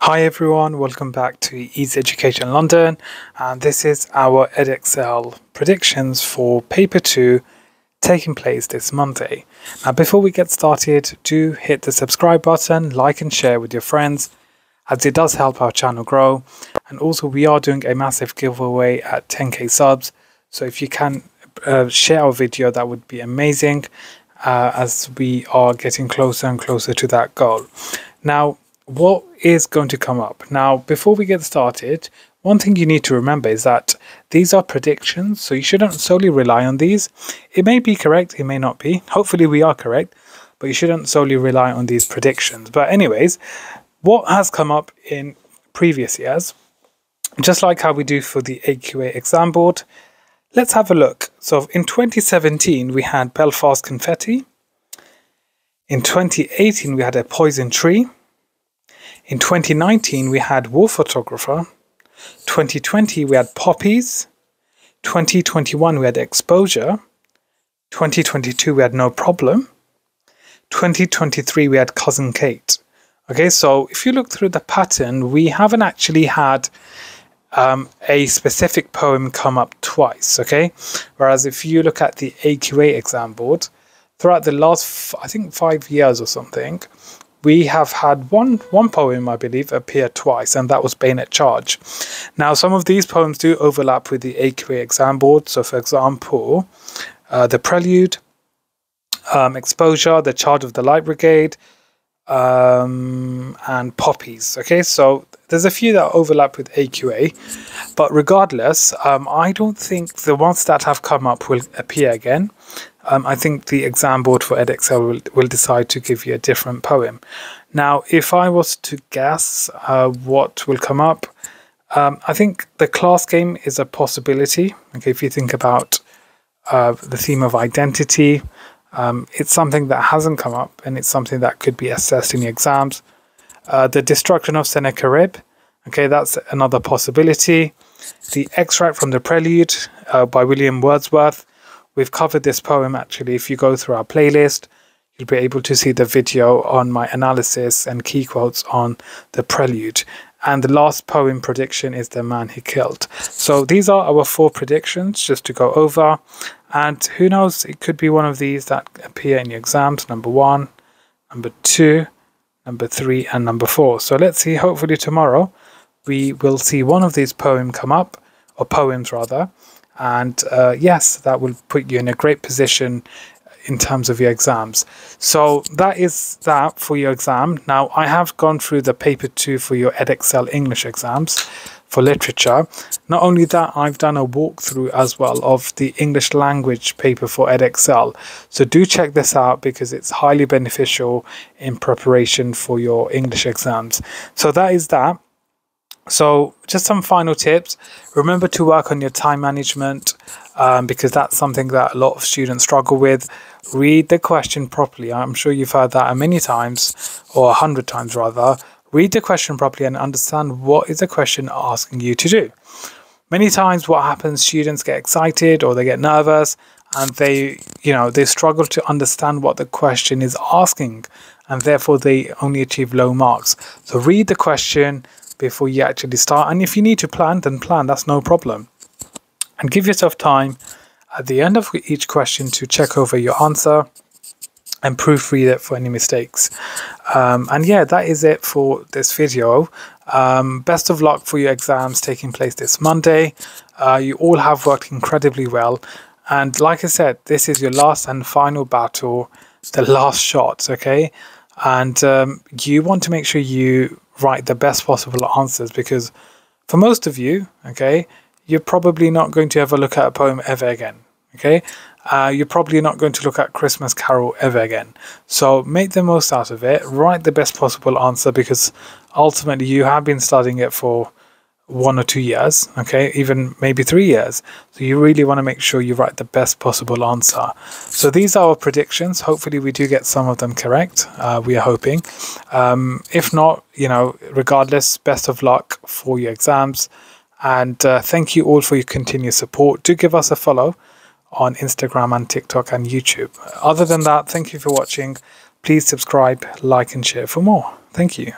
Hi everyone, welcome back to Easy Education London, and this is our Edexcel predictions for Paper 2 taking place this Monday. Now before we get started, do hit the subscribe button, like and share with your friends, as it does help our channel grow. And also we are doing a massive giveaway at 10k subs, so if you can share our video, that would be amazing, as we are getting closer and closer to that goal. Now, what is going to come up? Now, before we get started, one thing you need to remember is that these are predictions, so you shouldn't solely rely on these. It may be correct, it may not be. Hopefully we are correct, but you shouldn't solely rely on these predictions. But anyways, what has come up in previous years, just like how we do for the AQA exam board, let's have a look. So in 2017, we had Belfast confetti. In 2018, we had a poison tree. In 2019, we had war photographer. 2020, we had poppies. 2021, we had exposure. 2022, we had no problem. 2023, we had cousin Kate. Okay, so if you look through the pattern, we haven't actually had a specific poem come up twice, okay? Whereas if you look at the AQA exam board, throughout the last, I think 5 years or something, we have had one poem, I believe, appear twice, and that was Bayonet Charge. Now, some of these poems do overlap with the AQA exam board. So, for example, the Prelude, Exposure, The Charge of the Light Brigade, and Poppies. Okay, so there's a few that overlap with AQA, but regardless, I don't think the ones that have come up will appear again. I think the exam board for Edexcel will decide to give you a different poem. Now, if I was to guess what will come up, I think the class game is a possibility. Okay, if you think about the theme of identity, it's something that hasn't come up, and it's something that could be assessed in the exams. The destruction of Sennacherib, okay, that's another possibility. The extract from the Prelude by William Wordsworth. We've covered this poem actually. If you go through our playlist, you'll be able to see the video on my analysis and key quotes on the Prelude. And the last poem prediction is The Man He Killed. So these are our 4 predictions just to go over. And who knows, it could be one of these that appear in your exams. Number 1, number 2, number 3, and number 4. So let's see, hopefully tomorrow we will see one of these poems come up, or poems rather. And yes, that will put you in a great position in terms of your exams. So that is that for your exam. Now, I have gone through the paper 2 for your Edexcel English exams for literature. Not only that, I've done a walkthrough as well of the English language paper for Edexcel. So do check this out because it's highly beneficial in preparation for your English exams. So that is that. So just some final tips. Remember to work on your time management, because that's something that a lot of students struggle with. Read the question properly. I'm sure you've heard that many times, or 100 times rather. Read the question properly and understand what is the question asking you to do. Many times what happens, students get excited or they get nervous, and they struggle to understand what the question is asking, and therefore they only achieve low marks. So read the question before you actually start, and if you need to plan, then plan, that's no problem. And give yourself time at the end of each question to check over your answer and proofread it for any mistakes. And yeah, that is it for this video. Best of luck for your exams taking place this Monday. You all have worked incredibly well, and like I said, this is your last and final battle, the last shot, okay? And you want to make sure you write the best possible answers, because for most of you, okay, you're probably not going to ever look at a poem ever again, okay? You're probably not going to look at Christmas Carol ever again. So make the most out of it, write the best possible answer, because ultimately you have been studying it for 1 or 2 years, okay, even maybe 3 years. So you really want to make sure you write the best possible answer. So these are our predictions. Hopefully we do get some of them correct. We are hoping. If not, regardless, best of luck for your exams. And thank you all for your continued support. Do give us a follow on Instagram and TikTok and YouTube. Other than that, thank you for watching. Please subscribe, like and share for more. Thank you.